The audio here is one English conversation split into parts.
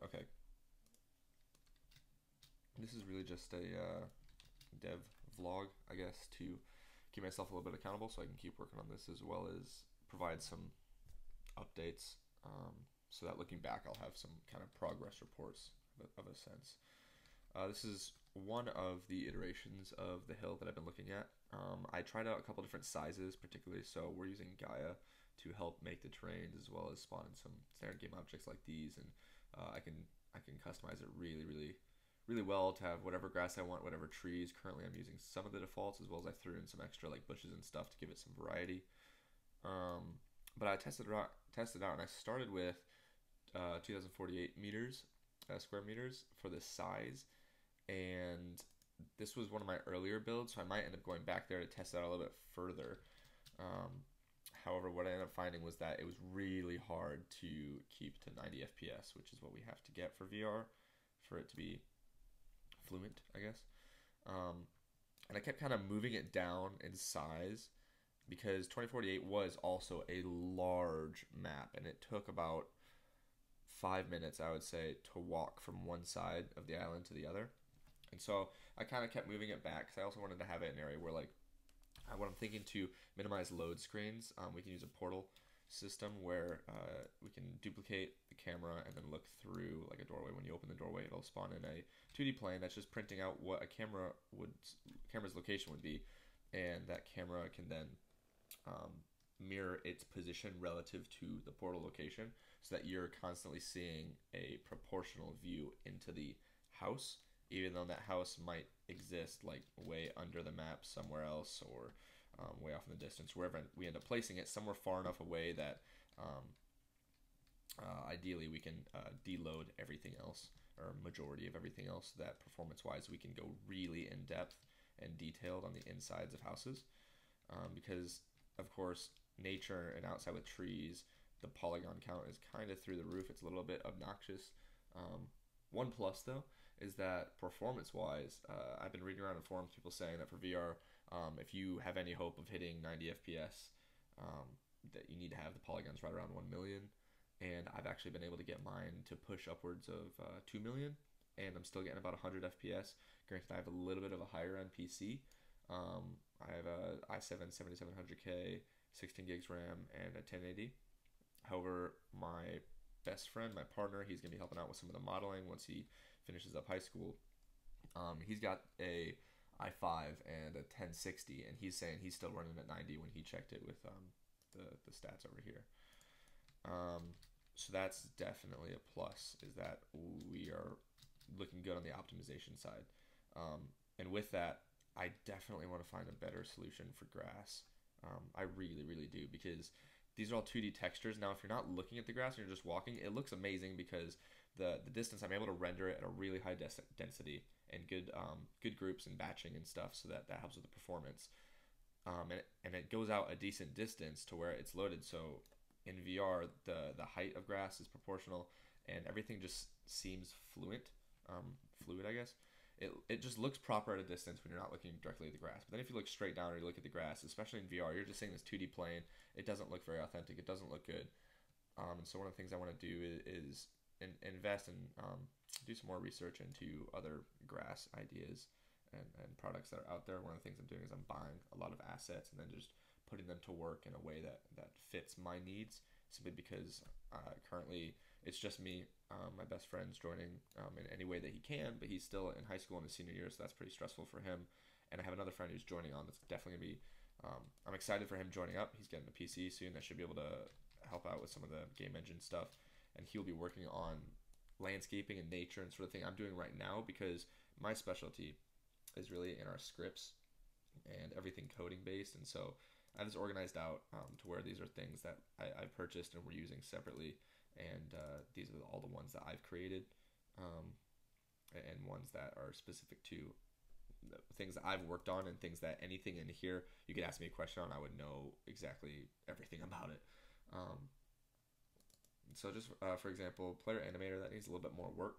Okay. This is really just a dev vlog, I guess, to keep myself a little bit accountable so I can keep working on this as well as provide some updates so that looking back I'll have some kind of progress reports of a sense. This is one of the iterations of the hill that I've been looking at. I tried out a couple different sizes particularly, so we're using Gaia to help make the terrains as well as spawn in some standard game objects like these, and I can customize it really well to have whatever grass I want, whatever trees. Currently I'm using some of the defaults as well as I threw in some extra like bushes and stuff to give it some variety. But I tested out, and I started with 2048 meters, square meters for this size, and this was one of my earlier builds, so I might end up going back there to test it out a little bit further. Um, However, what I ended up finding was that it was really hard to keep to 90 FPS, which is what we have to get for VR for it to be fluent, I guess. Um, and I kept kind of moving it down in size because 2048 was also a large map, and it took about 5 minutes, I would say, to walk from one side of the island to the other. And so I kind of kept moving it back because I also wanted to have it in an area where, like, what I'm thinking to minimize load screens, we can use a portal system where we can duplicate the camera and then look through like a doorway. When you open the doorway, it'll spawn in a 2D plane that's just printing out what a camera's location would be, and that camera can then um, mirror its position relative to the portal location, so that you're constantly seeing a proportional view into the house, even though that house might exist like way under the map somewhere else, or way off in the distance, wherever we end up placing it, somewhere far enough away that um, ideally we can deload everything else, or majority of everything else, so that performance wise we can go really in depth and detailed on the insides of houses, because of course nature and outside with trees, the polygon count is kind of through the roof. It's a little bit obnoxious. One plus though is that performance wise, I've been reading around in forums, people saying that for VR, if you have any hope of hitting 90 FPS, that you need to have the polygons right around 1 million. And I've actually been able to get mine to push upwards of 2 million, and I'm still getting about 100 FPS. Granted, I have a little bit of a higher end PC. I have a i7 7700K, 16 gigs RAM, and a 1080. However, my best friend, my partner, he's going to be helping out with some of the modeling once he finishes up high school. He's got a i5 and a 1060, and he's saying he's still running at 90 when he checked it with the stats over here. So that's definitely a plus, is that we are looking good on the optimization side. And with that, I definitely want to find a better solution for grass. I really do, because these are all 2D textures. Now, if you're not looking at the grass and you're just walking, it looks amazing because the distance, I'm able to render it at a really high density and good groups and batching and stuff, so that helps with the performance. And it goes out a decent distance to where it's loaded. So in VR, the height of grass is proportional, and everything just seems fluid, I guess. It just looks proper at a distance when you're not looking directly at the grass. But then if you look straight down or you look at the grass, especially in VR, you're just seeing this 2D plane. It doesn't look very authentic. It doesn't look good. And so one of the things I want to do is invest and do some more research into other grass ideas and products that are out there. One of the things I'm doing is I'm buying a lot of assets and then just putting them to work in a way that fits my needs, simply because currently it's just me. My best friend's joining in any way that he can, but he's still in high school in his senior year, so that's pretty stressful for him. And I have another friend who's joining on that's definitely going to be, I'm excited for him joining up. He's getting a PC soon that should be able to help out with some of the game engine stuff. And he'll be working on landscaping and nature and sort of thing I'm doing right now, because my specialty is really in our scripts and everything coding based. And so I have this organized out to where these are things that I purchased and we're using separately, and these are all the ones that I've created, and ones that are specific to things that I've worked on, and things that anything in here you could ask me a question on, I would know exactly everything about it. So just for example, player animator, that needs a little bit more work.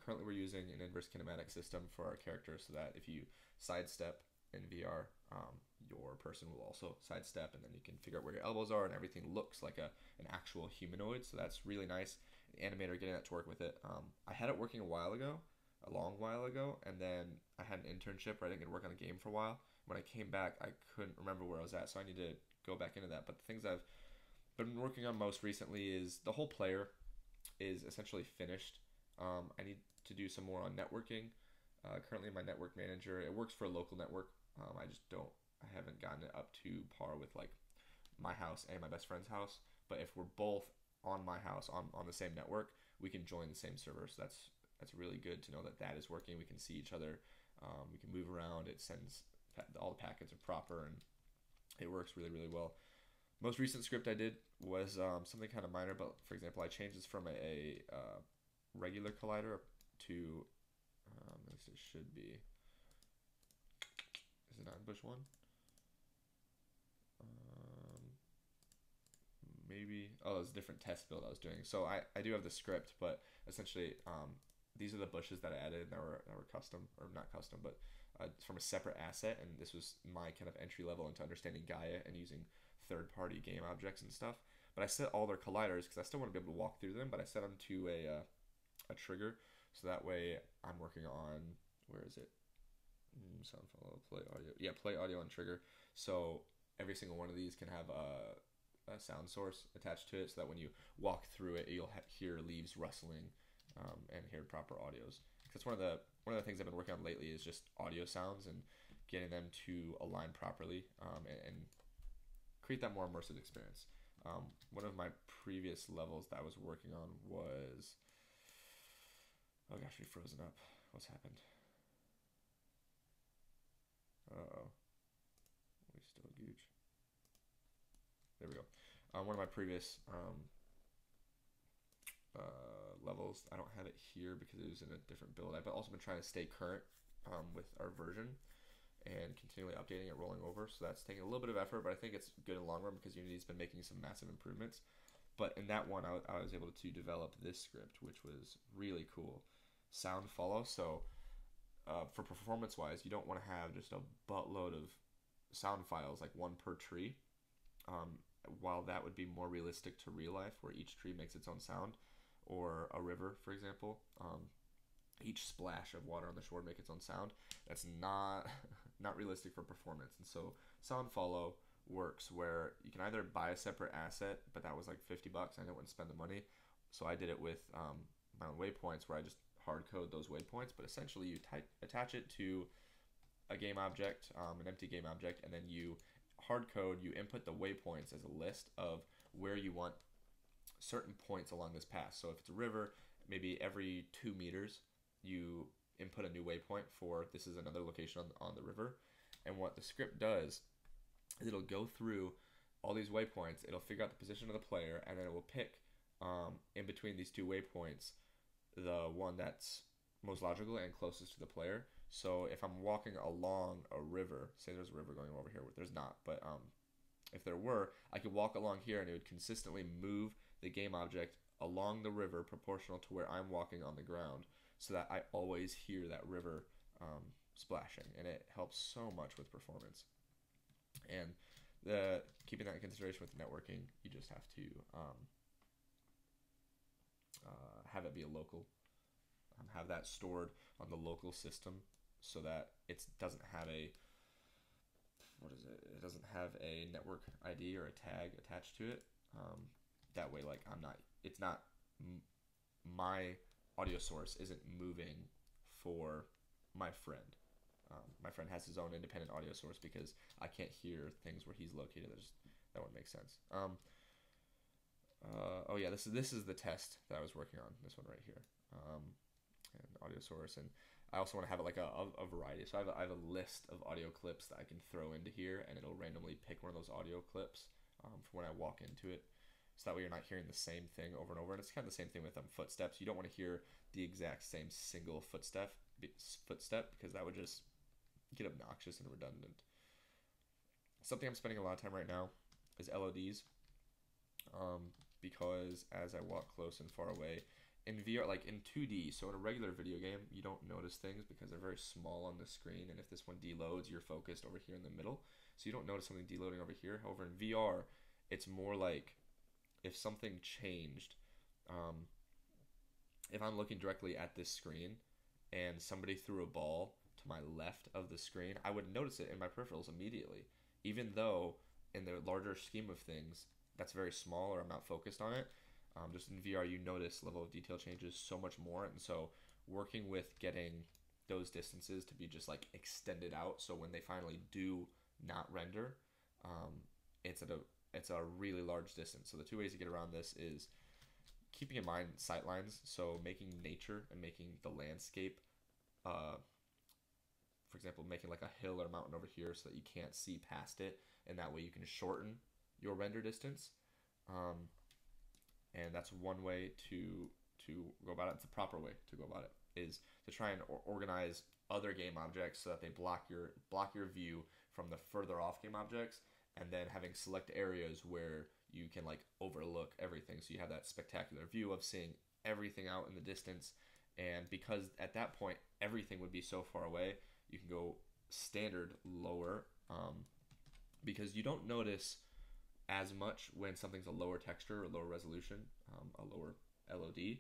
Currently we're using an inverse kinematic system for our character, so that if you sidestep in VR, your person will also sidestep, and then you can figure out where your elbows are, and everything looks like an actual humanoid. So that's really nice. Animator, getting that to work with it. I had it working a long while ago, and then I had an internship where I didn't get to work on a game for a while. When I came back, I couldn't remember where I was at, so I need to go back into that. But the things I've been working on most recently is the whole player is essentially finished. I need to do some more on networking. Currently, my network manager, it works for a local network. I haven't gotten it up to par with like my house and my best friend's house. But if we're both on my house on the same network, we can join the same server. So that's really good to know that that is working. We can see each other. We can move around. It sends all the packets are proper, and it works really, really well. Most recent script I did was something kind of minor, but for example, I changed this from a regular collider to this should be, is it not in Bush 1? Maybe, oh, it was a different test build I was doing. So I do have the script, but essentially these are the bushes that I added that were custom, or not custom, but from a separate asset, and this was my kind of entry level into understanding Gaia and using third-party game objects and stuff. But I set all their colliders because I still want to be able to walk through them, but I set them to a trigger, so that way I'm working on, where is it? Sound follow, play audio. Yeah, play audio and trigger. So every single one of these can have a sound source attached to it, so that when you walk through it, you'll hear leaves rustling and hear proper audios. That's one of the things I've been working on lately is just audio sounds and getting them to align properly and create that more immersive experience. One of my previous levels that I was working on was, oh gosh, we've frozen up. What's happened? Uh-oh. We still gooch. There we go. One of my previous levels, I don't have it here because it was in a different build. I've also been trying to stay current with our version and continually updating it, rolling over. So that's taking a little bit of effort, but I think it's good in the long run because Unity's been making some massive improvements. But in that one, I was able to develop this script, which was really cool. Sound follow. So for performance-wise, you don't want to have just a buttload of sound files, like one per tree. While that would be more realistic to real life, where each tree makes its own sound, or a river, for example, each splash of water on the shore make its own sound. That's not not realistic for performance. And so sound follow works where you can either buy a separate asset, but that was like $50. I didn't want to spend the money, so I did it with my own waypoints, where I just hard code those waypoints. But essentially, you attach it to a game object, an empty game object, and then you hard code. You input the waypoints as a list of where you want certain points along this path. So if it's a river, maybe every 2 meters you input a new waypoint for this is another location on the river. And what the script does is it'll go through all these waypoints, it'll figure out the position of the player, and then it will pick in between these two waypoints the one that's most logical and closest to the player. So if I'm walking along a river, say there's a river going over here, there's not, but if there were, I could walk along here and it would consistently move the game object along the river proportional to where I'm walking on the ground, so that I always hear that river splashing, and it helps so much with performance. And keeping that in consideration with networking, you just have to have it be a local, have that stored on the local system, so that it doesn't have a, what is it? It doesn't have a network ID or a tag attached to it. That way, like it's not my audio source isn't moving for my friend. My friend has his own independent audio source because I can't hear things where he's located. That wouldn't make sense. Oh yeah, this is the test that I was working on. This one right here, and audio source, and I also want to have it like a variety. So I have a list of audio clips that I can throw into here, and it'll randomly pick one of those audio clips from when I walk into it. So that way you're not hearing the same thing over and over. And it's kind of the same thing with footsteps. You don't want to hear the exact same single footstep because that would just get obnoxious and redundant. Something I'm spending a lot of time right now is LODs, because as I walk close and far away, in VR, like in 2D, so in a regular video game, you don't notice things because they're very small on the screen, and if this one deloads, you're focused over here in the middle, so you don't notice something deloading over here. However, in VR, it's more like if something changed, if I'm looking directly at this screen and somebody threw a ball to my left of the screen, I would notice it in my peripherals immediately, even though in the larger scheme of things, that's very small or I'm not focused on it. Just in VR, you notice level of detail changes so much more, and so working with getting those distances to be just like extended out, so when they finally do not render, um, it's at a it's a really large distance. So the two ways to get around this is keeping in mind sight lines, so making nature and making the landscape, uh, for example, making like a hill or a mountain over here so that you can't see past it, and that way you can shorten your render distance. Um, and that's one way to go about it. It's the proper way to go about it is to try and organize other game objects so that they block your view from the further off game objects, and then having select areas where you can like overlook everything, so you have that spectacular view of seeing everything out in the distance. And because at that point everything would be so far away, you can go standard lower, because you don't notice as much when something's a lower texture or lower resolution, a lower LOD.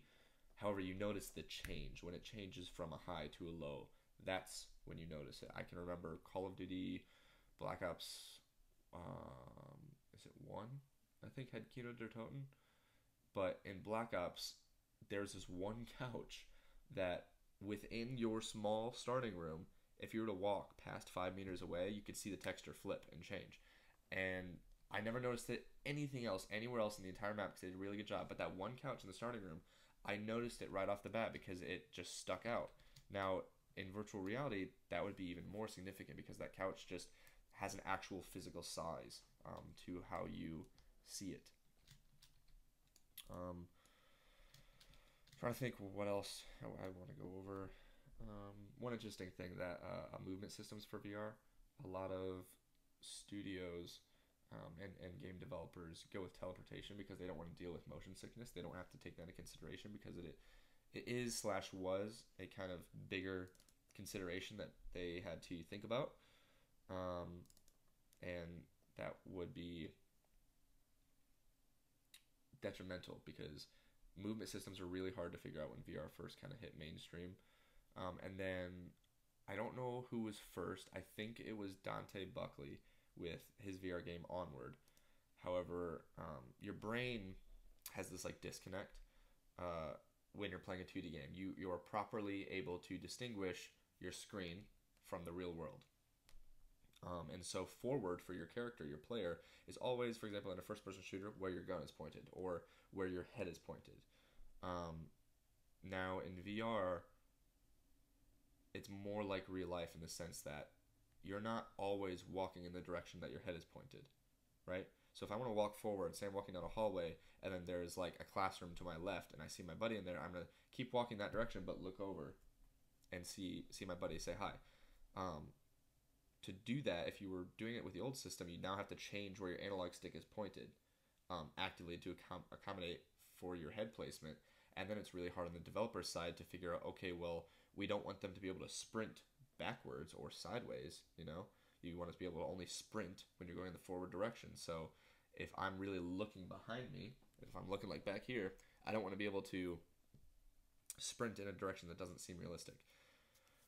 However, you notice the change when it changes from a high to a low. That's when you notice it. I can remember Call of Duty, Black Ops, is it one? I think had Kino der Toten. But in Black Ops, there's this one couch that within your small starting room, if you were to walk past 5 meters away, you could see the texture flip and change. And I never noticed it anything else anywhere else in the entire map because they did a really good job. But that one couch in the starting room, I noticed it right off the bat because it just stuck out. Now in virtual reality, that would be even more significant because that couch just has an actual physical size, to how you see it. Trying to think what else I want to go over. One interesting thing that movement systems for VR, a lot of studios, and game developers go with teleportation because they don't want to deal with motion sickness. They don't have to take that into consideration because it is slash was a kind of bigger consideration that they had to think about, and that would be detrimental because movement systems are really hard to figure out when VR first kind of hit mainstream. And then I don't know who was first. I think it was Dante Buckley with his VR game Onward. However, your brain has this like disconnect when you're playing a 2D game. You are properly able to distinguish your screen from the real world. And so forward for your character, your player, is always, for example, in a first-person shooter, where your gun is pointed or where your head is pointed. Now in VR, it's more like real life in the sense that you're not always walking in the direction that your head is pointed, right? So if I want to walk forward, say I'm walking down a hallway, and then there's like a classroom to my left, and I see my buddy in there, I'm gonna keep walking that direction, but look over and see my buddy, say hi. To do that, if you were doing it with the old system, you now have to change where your analog stick is pointed, actively to accommodate for your head placement. And then it's really hard on the developer side to figure out, okay, well, we don't want them to be able to sprint backwards or sideways, You want to be able to only sprint when you're going in the forward direction. So if I'm really looking behind me, if I'm looking like back here, I don't want to be able to sprint in a direction that doesn't seem realistic.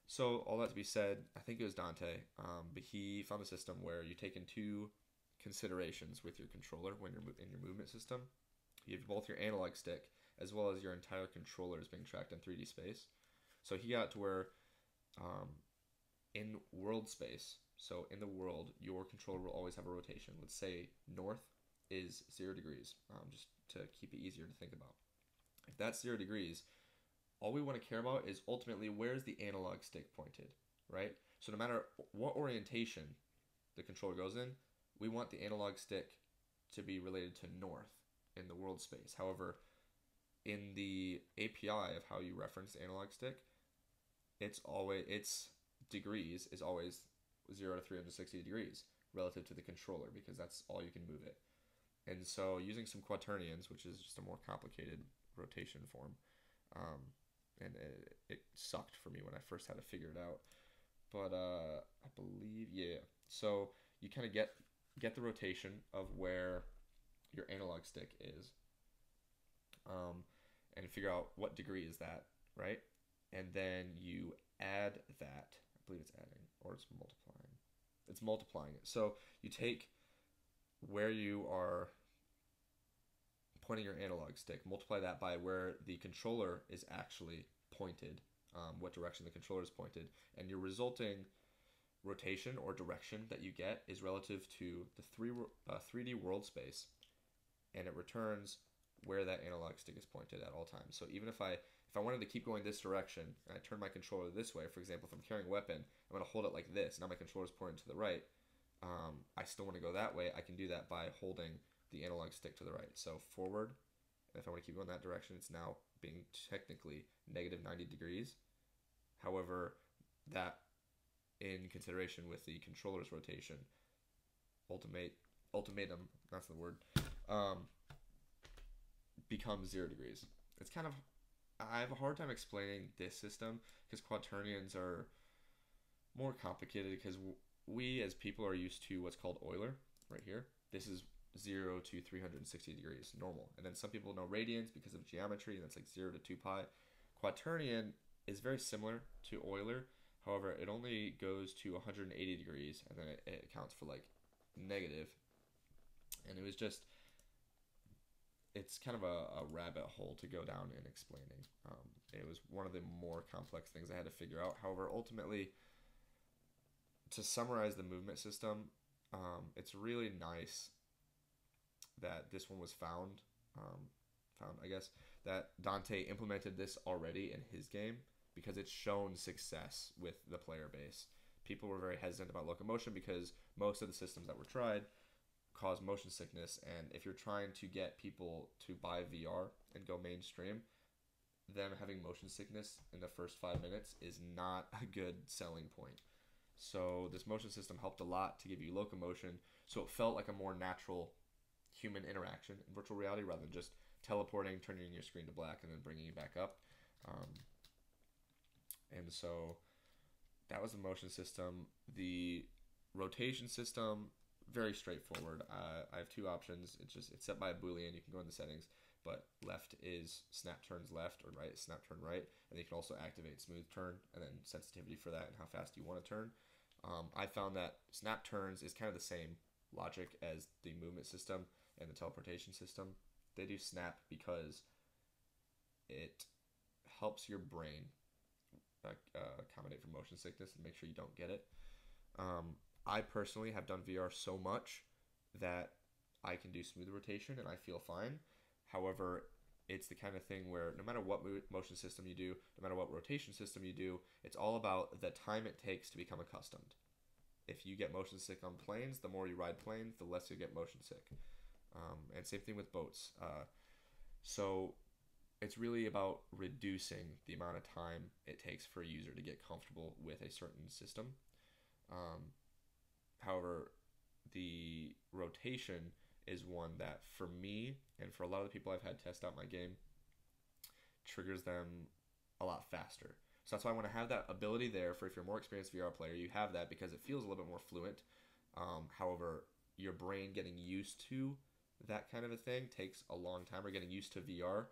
So all that to be said, I think it was Dante, but he found a system where you take into considerations with your controller when you're in your movement system. You have both your analog stick as well as your entire controller is being tracked in 3D space. So he got to where in world space, so in the world, your controller will always have a rotation. Let's say north is 0 degrees, just to keep it easier to think about. If that's 0 degrees, all we want to care about is ultimately where's the analog stick pointed, right? So no matter what orientation the controller goes in, we want the analog stick to be related to north in the world space. However, in the API of how you reference the analog stick, its degrees is always 0 to 360 degrees relative to the controller because that's all you can move it. And so using some quaternions, which is just a more complicated rotation form, and it sucked for me when I first had to figure it out. But I believe, yeah. So you kind of get the rotation of where your analog stick is. and figure out what degree is that, right? And then you add that. I believe it's adding, or it's multiplying. It's multiplying it. So you take where you are pointing your analog stick, multiply that by where the controller is actually pointed, what direction the controller is pointed, and your resulting rotation or direction that you get is relative to the 3D world space, and it returns where that analog stick is pointed at all times. So even if I wanted to keep going this direction and I turn my controller this way, for example, if I'm carrying a weapon, I'm going to hold it like this. Now my controller is pointing to the right. I still want to go that way. I can do that by holding the analog stick to the right. So forward, and if I want to keep going that direction, it's now being technically negative 90 degrees. However, that in consideration with the controller's rotation, ultimatum, that's the word, becomes 0 degrees. It's kind of, I have a hard time explaining this system because quaternions are more complicated because we as people are used to what's called Euler right here. This is 0 to 360 degrees normal, and then some people know radians because of geometry, and that's like 0 to 2 pi. Quaternion is very similar to Euler. However, it only goes to 180 degrees, and then it accounts for like negative. And it was just, it's kind of a rabbit hole to go down in explaining. It was one of the more complex things I had to figure out. However, ultimately, to summarize the movement system, it's really nice that this one was found, I guess, that Dante implemented this already in his game because it's shown success with the player base. People were very hesitant about locomotion because most of the systems that were tried cause motion sickness, and if you're trying to get people to buy VR and go mainstream, them having motion sickness in the first 5 minutes is not a good selling point. So this motion system helped a lot to give you locomotion, so it felt like a more natural human interaction in virtual reality rather than just teleporting, turning your screen to black, and then bringing you back up. And so that was the motion system. The rotation system, very straightforward. I have two options. It's set by a Boolean. You can go in the settings, but left is snap turns left, or right is snap turn right, and you can also activate smooth turn and then sensitivity for that and how fast you want to turn. I found that snap turns is kind of the same logic as the movement system and the teleportation system. They do snap because it helps your brain accommodate for motion sickness and make sure you don't get it. I personally have done VR so much that I can do smooth rotation and I feel fine. However, it's the kind of thing where no matter what motion system you do, no matter what rotation system you do, it's all about the time it takes to become accustomed. If you get motion sick on planes, the more you ride planes, the less you get motion sick. And same thing with boats. So it's really about reducing the amount of time it takes for a user to get comfortable with a certain system. However, the rotation is one that, for me and for a lot of the people I've had test out my game, triggers them a lot faster. So that's why I want to have that ability there for if you're a more experienced VR player, you have that because it feels a little bit more fluent. However, your brain getting used to that kind of a thing takes a long time, or getting used to VR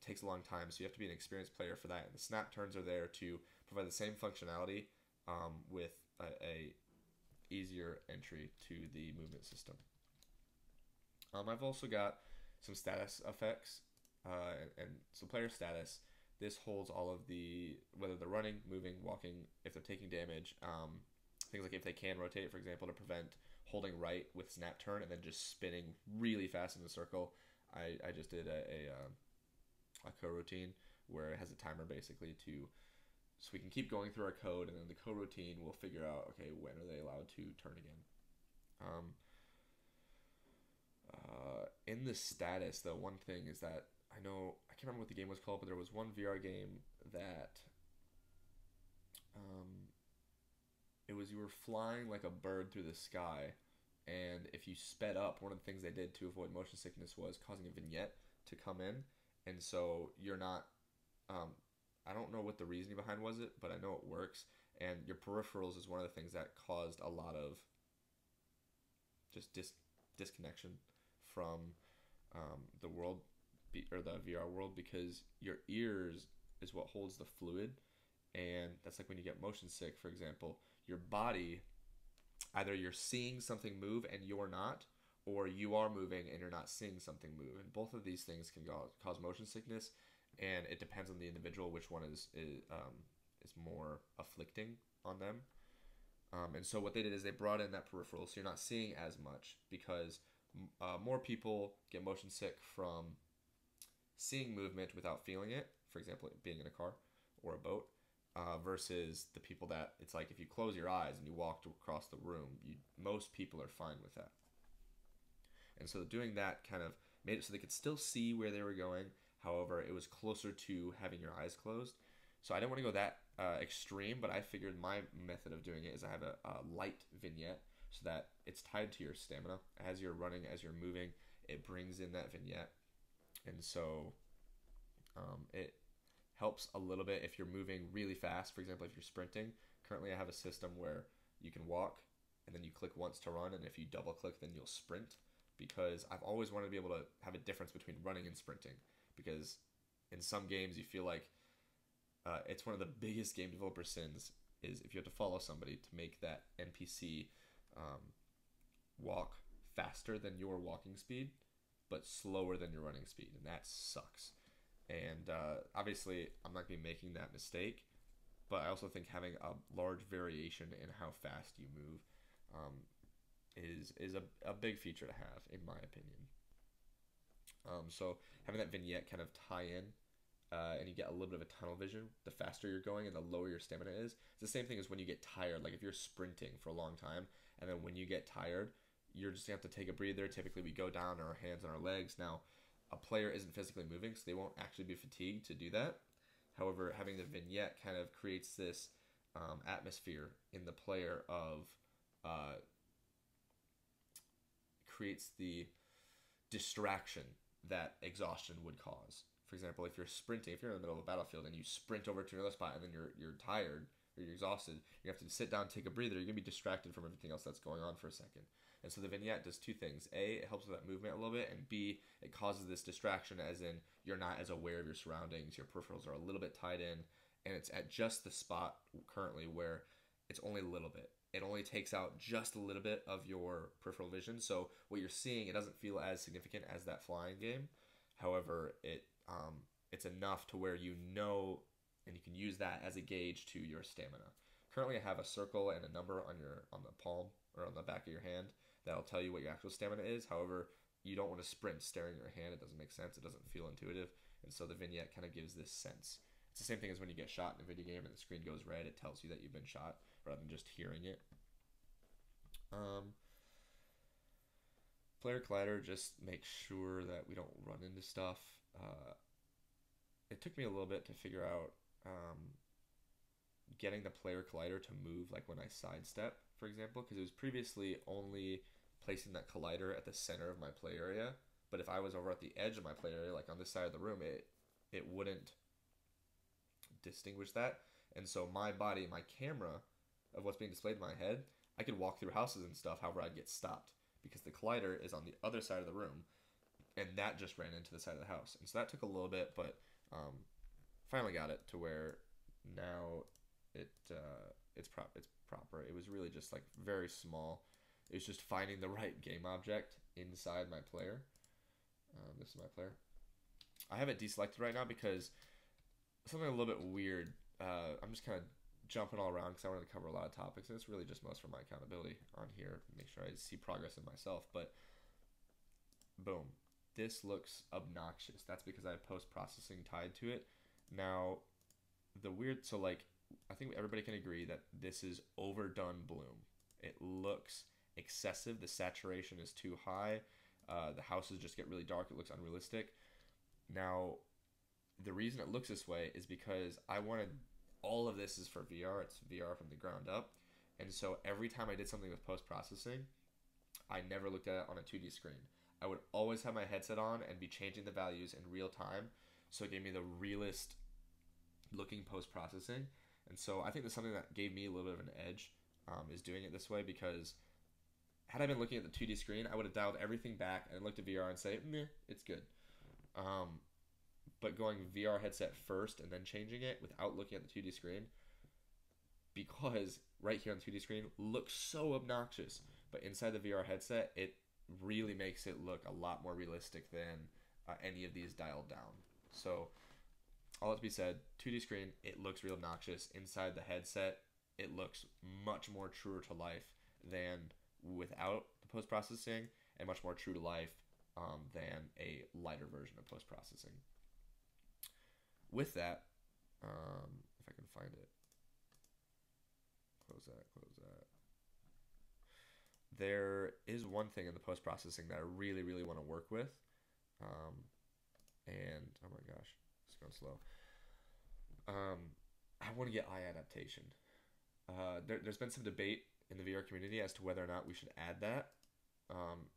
takes a long time. So you have to be an experienced player for that. And the snap turns are there to provide the same functionality with a easier entry to the movement system. I've also got some status effects, and so player status. This holds all of the, whether they're running, moving, walking, if they're taking damage, things like if they can rotate, for example, to prevent holding right with snap turn and then just spinning really fast in a circle. I just did a coroutine where it has a timer basically so we can keep going through our code, and then the coroutine will figure out, okay, when are they allowed to turn again. In the status, though, one thing is that I can't remember what the game was called, but there was one VR game that it was, you were flying like a bird through the sky, and if you sped up, one of the things they did to avoid motion sickness was causing a vignette to come in, and so you're not, I don't know what the reasoning behind was it, but I know it works, and your peripherals is one of the things that caused a lot of just disconnection from the world or the VR world, because your ears is what holds the fluid, and that's like when you get motion sick, for example. Your body, either you're seeing something move and you're not, or you are moving and you're not seeing something move. And both of these things can cause motion sickness, and it depends on the individual which one is more afflicting on them. And so what they did is they brought in that peripheral, so you're not seeing as much, because more people get motion sick from seeing movement without feeling it. For example, being in a car or a boat, versus the people that it's like if you close your eyes and you walk across the room, most people are fine with that. And so doing that kind of made it so they could still see where they were going. However, it was closer to having your eyes closed. So I didn't want to go that extreme, but I figured my method of doing it is I have a light vignette so that it's tied to your stamina. As you're running, as you're moving, it brings in that vignette. And so it helps a little bit if you're moving really fast. For example, if you're sprinting, currently I have a system where you can walk and then you click once to run, and if you double click, then you'll sprint, because I've always wanted to be able to have a difference between running and sprinting, because in some games you feel like it's one of the biggest game developer sins is if you have to follow somebody to make that NPC walk faster than your walking speed, but slower than your running speed, and that sucks. And obviously, I'm not going to be making that mistake, but I also think having a large variation in how fast you move is a big feature to have, in my opinion. So having that vignette kind of tie in, and you get a little bit of a tunnel vision, the faster you're going and the lower your stamina is. It's the same thing as when you get tired. Like if you're sprinting for a long time, and then when you get tired, you're just going to have to take a breather. Typically, we go down on our hands and our legs. Now, a player isn't physically moving, so they won't actually be fatigued to do that. However, having the vignette kind of creates this atmosphere in the player of creates the distraction that exhaustion would cause. For example, if you're sprinting, if you're in the middle of a battlefield and you sprint over to another spot and then you're tired or you're exhausted, you have to sit down, take a breather. You're gonna be distracted from everything else that's going on for a second. And so the vignette does two things. A, it helps with that movement a little bit, and B, it causes this distraction, as in you're not as aware of your surroundings. Your peripherals are a little bit tied in, and it's at just the spot currently where it's only a little bit. It only takes out just a little bit of your peripheral vision. So what you're seeing, it doesn't feel as significant as that flying game. However, it's enough to where you know, and you can use that as a gauge to your stamina. Currently, I have a circle and a number on the palm or on the back of your hand that'll tell you what your actual stamina is. However, you don't want to sprint staring at your hand. It doesn't make sense. It doesn't feel intuitive. And so the vignette kind of gives this sense. It's the same thing as when you get shot in a video game and the screen goes red. It tells you that you've been shot rather than just hearing it. Player collider just makes sure that we don't run into stuff. It took me a little bit to figure out getting the player collider to move like when I sidestep, for example, because it was previously only placing that collider at the center of my play area. But if I was over at the edge of my play area, like on this side of the room, it wouldn't distinguish that. And so my body, my camera of what's being displayed in my head, I could walk through houses and stuff, however I'd get stopped because the collider is on the other side of the room, and that just ran into the side of the house. And so that took a little bit, but finally got it to where now it's proper. It was really just like very small. It was just finding the right game object inside my player. This is my player. I have it deselected right now because something a little bit weird. I'm just kind of jumping all around because I wanted to cover a lot of topics, and it's really just most for my accountability on here, make sure I see progress in myself. But boom, this looks obnoxious. That's because I have post-processing tied to it. Now, so like, I think everybody can agree that this is overdone bloom. It looks excessive. The saturation is too high. The houses just get really dark. It looks unrealistic. Now, the reason it looks this way is because I wanted all of this is for VR. It's VR from the ground up. And so every time I did something with post-processing, I never looked at it on a 2D screen. I would always have my headset on and be changing the values in real time. So it gave me the realist looking post-processing. And so I think that's something that gave me a little bit of an edge, is doing it this way, because had I been looking at the 2D screen, I would have dialed everything back and looked at VR and say, meh, it's good. But going VR headset first and then changing it without looking at the 2D screen, because right here on the 2D screen looks so obnoxious, but inside the VR headset it really makes it look a lot more realistic than any of these dialed down. So all that to be said, 2D screen, it looks real obnoxious. Inside the headset, it looks much more truer to life than without the post processing, and much more true to life than a lighter version of post processing. With that, if I can find it, close that, close that. There is one thing in the post processing that I really, really want to work with, and oh my gosh, it's going slow. I want to get eye adaptation. There's been some debate in the VR community as to whether or not we should add that,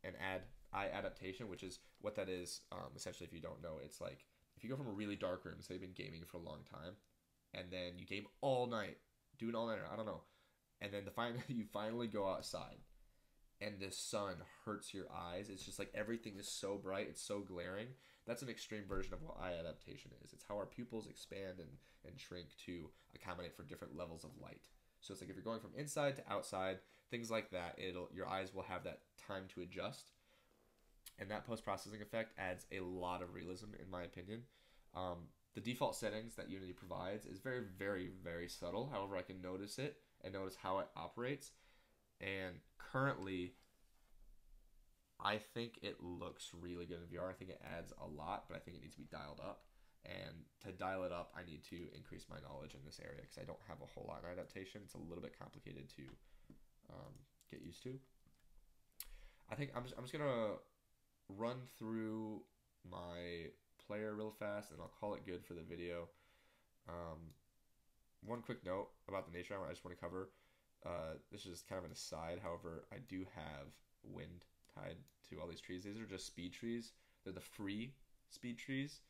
and add eye adaptation, which is what that is. Essentially, if you don't know, it's like if you go from a really dark room, say you've been gaming for a long time, and then you game all night, do an all nighter, I don't know, and then you finally go outside, and the sun hurts your eyes. It's just like everything is so bright, it's so glaring. That's an extreme version of what eye adaptation is. It's how our pupils expand and shrink to accommodate for different levels of light. So it's like if you're going from inside to outside, things like that, your eyes will have that time to adjust. And that post-processing effect adds a lot of realism, in my opinion. The default settings that Unity provides is very, very, very subtle. However, I can notice it and notice how it operates. And currently, I think it looks really good in VR. I think it adds a lot, but I think it needs to be dialed up. And to dial it up, I need to increase my knowledge in this area because I don't have a whole lot of adaptation. It's a little bit complicated to get used to. I think I'm just gonna run through my player real fast, and I'll call it good for the video. One quick note about the nature I just want to cover. This is kind of an aside. However, I do have wind tied to all these trees. These are just speed trees. They're the free speed trees,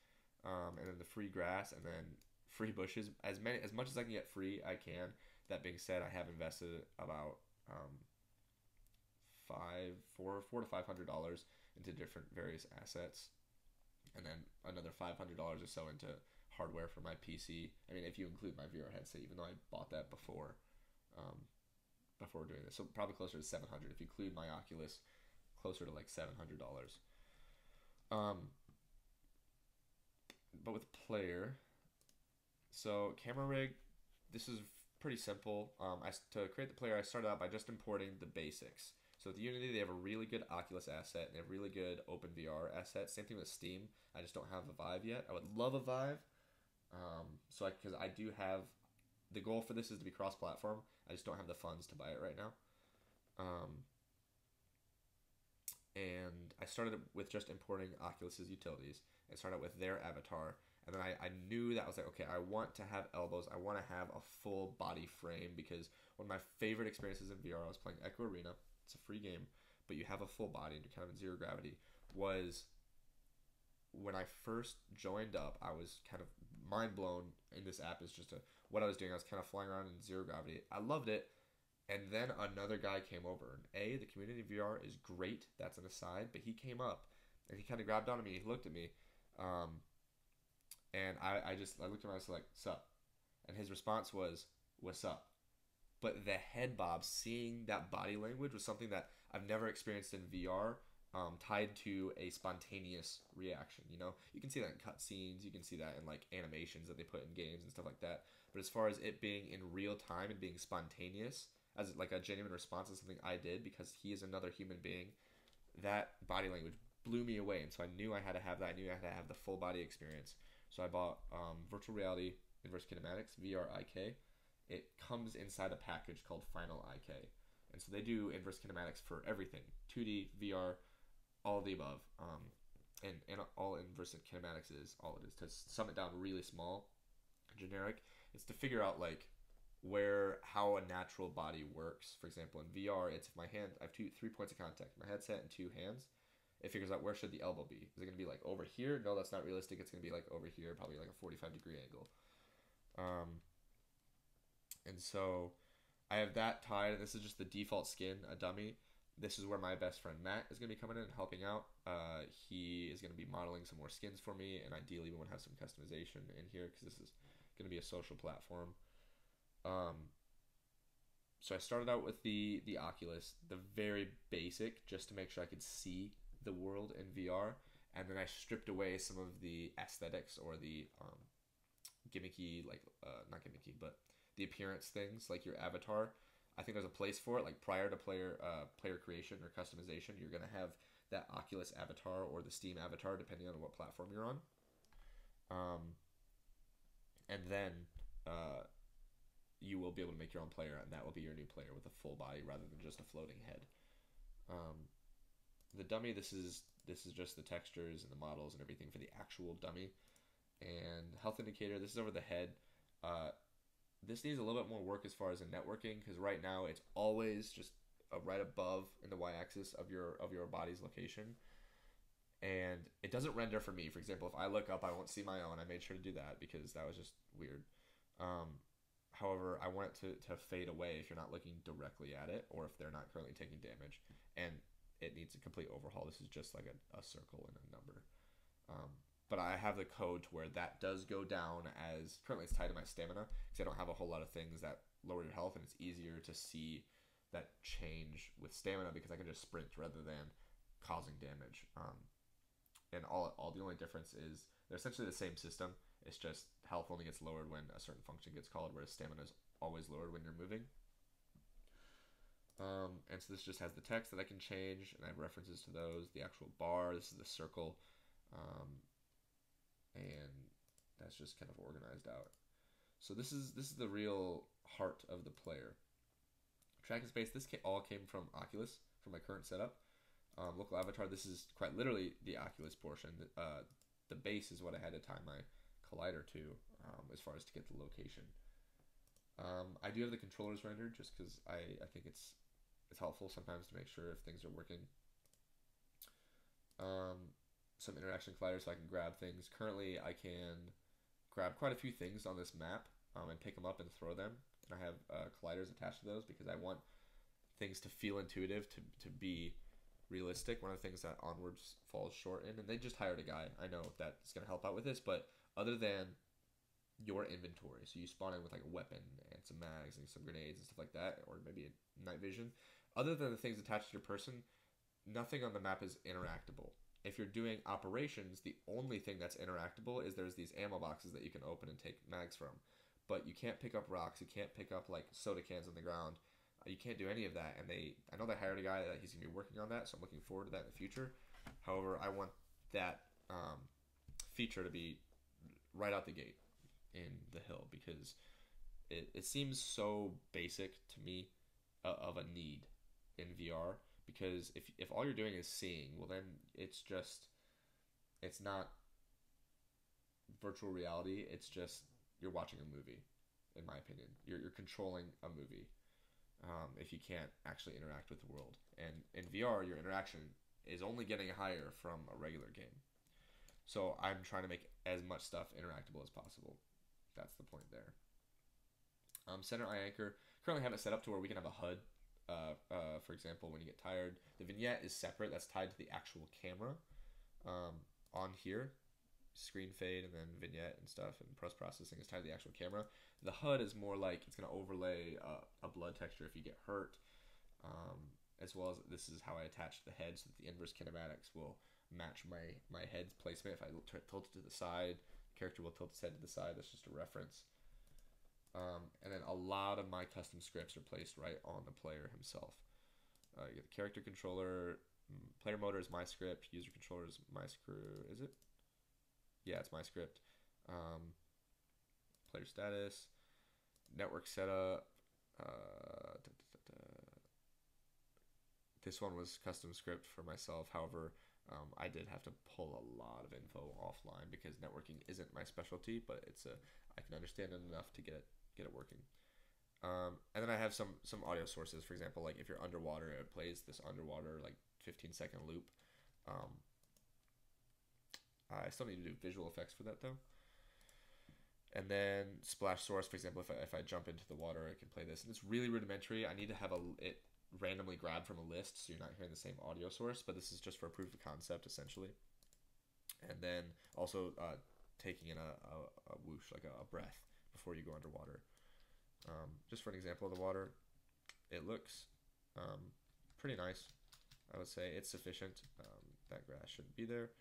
and then the free grass, and then free bushes. As much as I can get free, I can. That being said, I have invested about $400 to $500 into different various assets, and then another $500 or so into hardware for my PC. I mean, if you include my VR headset, even though I bought that before doing this, so probably closer to $700 if you include my Oculus, closer to like $700. But with player, so camera rig, this is pretty simple. To create the player, I started out by just importing the basics. So with Unity, they have a really good Oculus asset, and they have really good OpenVR asset. Same thing with Steam. I just don't have a Vive yet. I would love a Vive. Because I do have, the goal for this is to be cross-platform. I just don't have the funds to buy it right now. And I started with just importing Oculus's utilities. I started with their avatar. And then I knew that I was like, okay, I want to have elbows. I want to have a full body frame, because one of my favorite experiences in VR, I was playing Echo Arena. It's a free game, but you have a full body and you're kind of in zero gravity. Was when I first joined up, I was kind of mind blown. In this app is just what I was doing. I was kind of flying around in zero gravity. I loved it. And then another guy came over. And the community VR is great. That's an aside. But he came up and he kind of grabbed onto me. He looked at me. And I looked at him and I was like, sup? And his response was, what's up? But the head bob, seeing that body language, was something that I've never experienced in VR, tied to a spontaneous reaction. You know, you can see that in cutscenes, you can see that in like animations that they put in games and stuff like that. But as far as it being in real time and being spontaneous, as like a genuine response to something I did because he is another human being, that body language blew me away. And so I knew I had to have that. I knew I had to have the full body experience. So I bought Virtual Reality Inverse Kinematics, VR IK. It comes inside a package called Final IK. And so they do inverse kinematics for everything. 2D, VR, all of the above. And all inverse kinematics is, all it is, to sum it down really small, generic, it's to figure out like how a natural body works. For example, in VR, it's if my hand, I have 3 points of contact, my headset and 2 hands. It figures out where should the elbow be. Is it going to be like over here? No, that's not realistic. It's going to be like over here, probably like a 45-degree angle. And so I have that tied. This is just the default skin, a dummy. This is where my best friend Matt is going to be coming in and helping out. He is going to be modeling some more skins for me, and ideally we want to have some customization in here because this is going to be a social platform. So I started out with the Oculus, the very basic, just to make sure I could see the world in VR, and then I stripped away some of the aesthetics or the gimmicky, like not gimmicky, but the appearance things, like your avatar. I think there's a place for it. Like prior to player creation or customization, you're gonna have that Oculus avatar or the Steam avatar, depending on what platform you're on. And then you will be able to make your own player, and that will be your new player with a full body rather than just a floating head. The dummy, this is just the textures and the models and everything for the actual dummy. And health indicator, this is over the head. This needs a little bit more work as far as in networking, because right now it's always just right above in the y-axis of your body's location, and it doesn't render for me. For example, if I look up, I won't see my own. I made sure to do that because that was just weird. However, I want it to fade away if you're not looking directly at it, or if they're not currently taking damage, and it needs a complete overhaul. This is just like a circle and a number. But I have the code to where that does go down, as currently it's tied to my stamina because I don't have a whole lot of things that lower your health, and it's easier to see that change with stamina because I can just sprint rather than causing damage. And all the only difference is they're essentially the same system. It's just health only gets lowered when a certain function gets called, whereas stamina is always lowered when you're moving. And so this just has the text that I can change, and I have references to those. The actual bar, this is the circle. And that's just kind of organized out. So this is the real heart of the player. Track and space, this all came from Oculus, from my current setup. Local avatar, this is quite literally the Oculus portion. The base is what I had to tie my collider to, as far as to get the location. I do have the controllers rendered just because I think it's helpful sometimes to make sure if things are working. Some interaction colliders so I can grab things. Currently, I can grab quite a few things on this map and pick them up and throw them. And I have colliders attached to those because I want things to feel intuitive, to be realistic. One of the things that Onwards falls short in, and they just hired a guy. I know that's going to help out with this, but other than your inventory, so you spawn in with like a weapon and some mags and some grenades and stuff like that, or maybe a night vision. Other than the things attached to your person, nothing on the map is interactable. If you're doing operations, the only thing that's interactable is there's these ammo boxes that you can open and take mags from. But you can't pick up rocks, you can't pick up like soda cans on the ground. You can't do any of that, and I know they hired a guy that he's going to be working on that, so I'm looking forward to that in the future. However, I want that feature to be right out the gate in the hill, because it seems so basic to me of a need in VR. Because if all you're doing is seeing, well then it's not virtual reality. It's just you're watching a movie, in my opinion. You're controlling a movie if you can't actually interact with the world. And in VR, your interaction is only getting higher from a regular game. So I'm trying to make as much stuff interactable as possible. That's the point there. Center eye anchor. Currently have it set up to where we can have a HUD. For example, when you get tired, the vignette is separate. That's tied to the actual camera on here. Screen fade and then vignette and stuff, and post-processing is tied to the actual camera. The HUD is more like it's going to overlay a blood texture if you get hurt, as well as this is how I attach the head so that the inverse kinematics will match my head's placement. If I tilt it to the side, the character will tilt its head to the side. That's just a reference. And then a lot of my custom scripts are placed right on the player himself. You get the character controller, player motor is my script, user controller is my script. Is it? Yeah, it's my script. Player status, network setup. This one was custom script for myself. However, I did have to pull a lot of info offline because networking isn't my specialty, but I can understand it enough to get it working. And then I have some audio sources. For example, like if you're underwater, it plays this underwater like 15-second loop. I still need to do visual effects for that though. And then splash source, for example, if I jump into the water, I can play this. And it's really rudimentary. I need to have randomly grabbed from a list, so you're not hearing the same audio source. But this is just for a proof of concept, essentially. And then also taking in a whoosh, like a breath, before you go underwater. Just for an example of the water, it looks pretty nice. I would say it's sufficient. That grass shouldn't be there.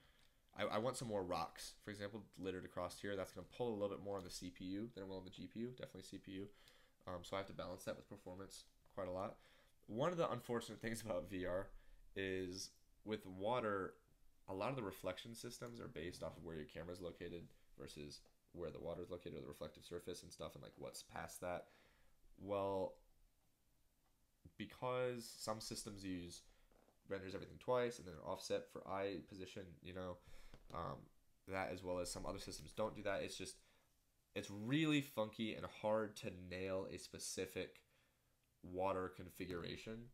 I want some more rocks, for example, littered across here. That's going to pull a little bit more on the CPU than it will on the GPU, definitely CPU. So I have to balance that with performance quite a lot. One of the unfortunate things about VR is with water, a lot of the reflection systems are based off of where your camera is located versus where the water is located, or the reflective surface and stuff, and like what's past that. Well, because some systems use renders everything twice and then offset for eye position, um, that, as well as some other systems don't do that. It's really funky and hard to nail a specific water configuration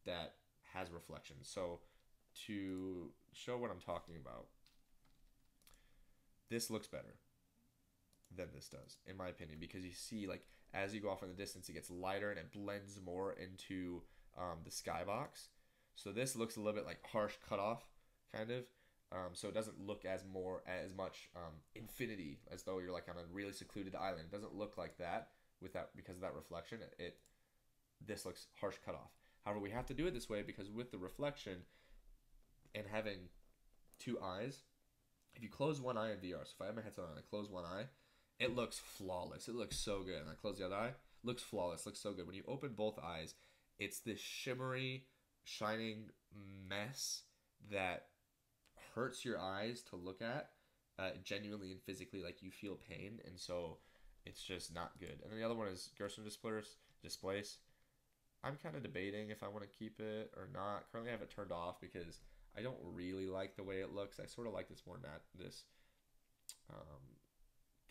that has reflection. So to show what I'm talking about, this looks better than this does, in my opinion, because you see, like, as you go off in the distance, it gets lighter and it blends more into the skybox. So this looks a little bit like harsh cutoff, kind of. So it doesn't look as much infinity, as though you're like on a really secluded island. It doesn't look like that because of that reflection. This looks harsh cutoff. However, we have to do it this way because with the reflection and having two eyes, if you close one eye in VR, so if I have my headset on and I close one eye, it looks flawless. It looks so good. And I close the other eye, looks flawless, looks so good. When you open both eyes, it's this shimmery, shining mess that hurts your eyes to look at, genuinely and physically. Like, you feel pain, and so it's just not good. And then the other one is Gerson Displace. I'm kind of debating if I want to keep it or not. Currently, I have it turned off because I don't really like the way it looks. I sort of like this more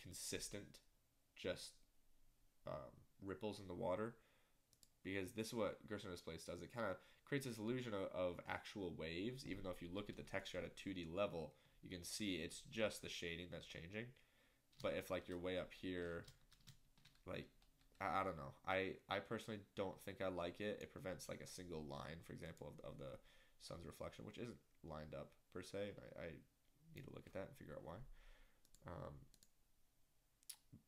consistent, just ripples in the water, because this is what Gerson Displace does. It kind of creates this illusion of actual waves, even though if you look at the texture at a 2D level, you can see it's just the shading that's changing. But if, like, you're way up here, like, I don't know. I personally don't think I like it. It prevents, like, a single line, for example, of the sun's reflection, which isn't lined up per se. I need to look at that and figure out why.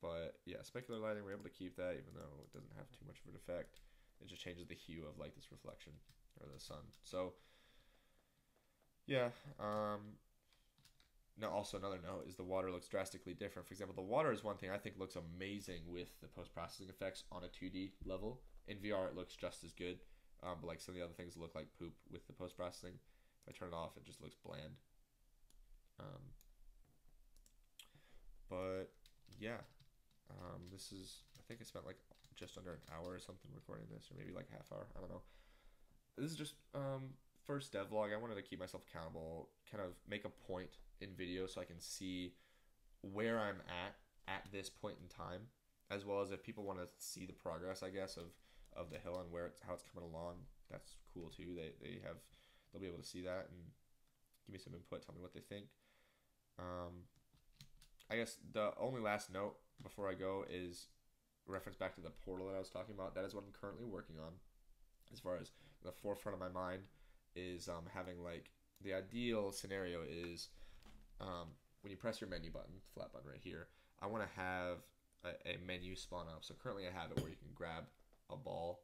But yeah, specular lighting, we're able to keep that, even though it doesn't have too much of an effect. It just changes the hue of, like, this reflection or the sun. So yeah. Now, also another note is the water looks drastically different. For example, the water is one thing I think looks amazing with the post-processing effects on a 2D level. In VR, it looks just as good. But like some of the other things look like poop with the post-processing. If I turn it off, it just looks bland. But yeah, I think I spent like just under an hour or something recording this, or maybe like half hour. I don't know. This is just first dev vlog. I wanted to keep myself accountable, kind of make a point in video so I can see where I'm at this point in time, as well as if people want to see the progress, I guess, of the hill and how it's coming along. That's cool too. They'll be able to see that and give me some input, tell me what they think. I guess the only last note before I go is reference back to the portal that I was talking about. That is what I'm currently working on. As far as the forefront of my mind is having, like, the ideal scenario is when you press your menu button, flat button right here, I want to have a menu spawn up. So currently I have it where you can grab a ball,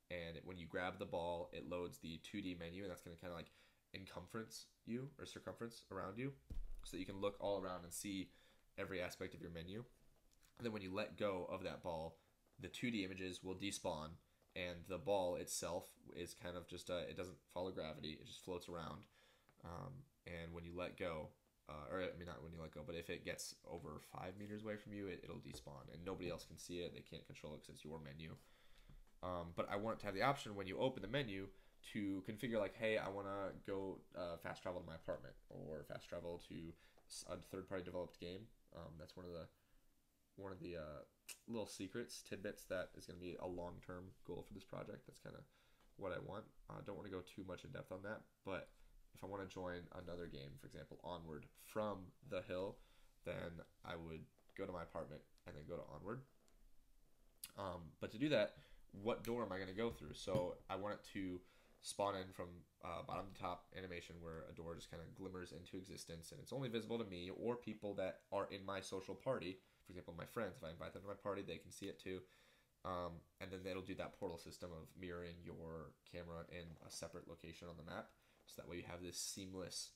and when you grab the ball, it loads the 2D menu, and that's going to kind of like circumference around you, so that you can look all around and see every aspect of your menu. And then when you let go of that ball, the 2D images will despawn, and the ball itself is kind of just it doesn't follow gravity, it just floats around. And when you let go, not when you let go, but if it gets over 5 meters away from you, it'll despawn, and nobody else can see it. They can't control it because it's your menu. But I want to have the option when you open the menu to configure, like, hey, I want to go fast travel to my apartment, or fast travel to a third-party developed game. That's one of the little tidbits that is going to be a long-term goal for this project. That's kind of what I want. Don't want to go too much in depth on that, but if I want to join another game, for example, Onward from the hill, then I would go to my apartment and then go to Onward. But to do that, what door am I going to go through? So I want it to spawn in from bottom to top animation where a door just kind of glimmers into existence, and it's only visible to me or people that are in my social party. For example, my friends, if I invite them to my party, they can see it too. And then it'll do that portal system of mirroring your camera in a separate location on the map. So that way you have this seamless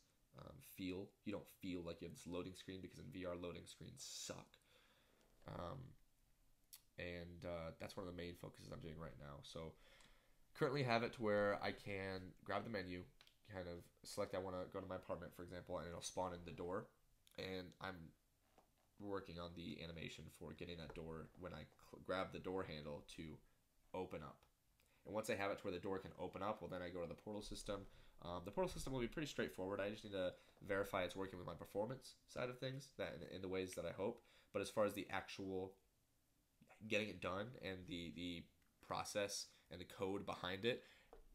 feel. You don't feel like you have this loading screen, because in VR loading screens suck. That's one of the main focuses I'm doing right now. So currently have it to where I can grab the menu, kind of select I want to go to my apartment, for example, and it'll spawn in the door. And I'm working on the animation for getting that door, when I grab the door handle, to open up. And once I have it to where the door can open up, well, then I go to the portal system. The portal system will be pretty straightforward. I just need to verify it's working with my performance side of things, that in the ways that I hope. But as far as the actual getting it done and the process and the code behind it,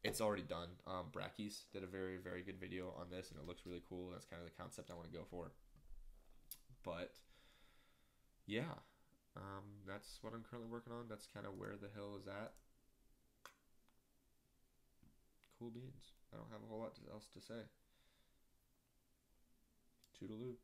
it's already done. Brackeys did a very, very good video on this, and it looks really cool. That's kind of the concept I want to go for. But yeah, that's what I'm currently working on. That's kind of where the hill is at. Cool beans. I don't have a whole lot else to say. Toodaloo.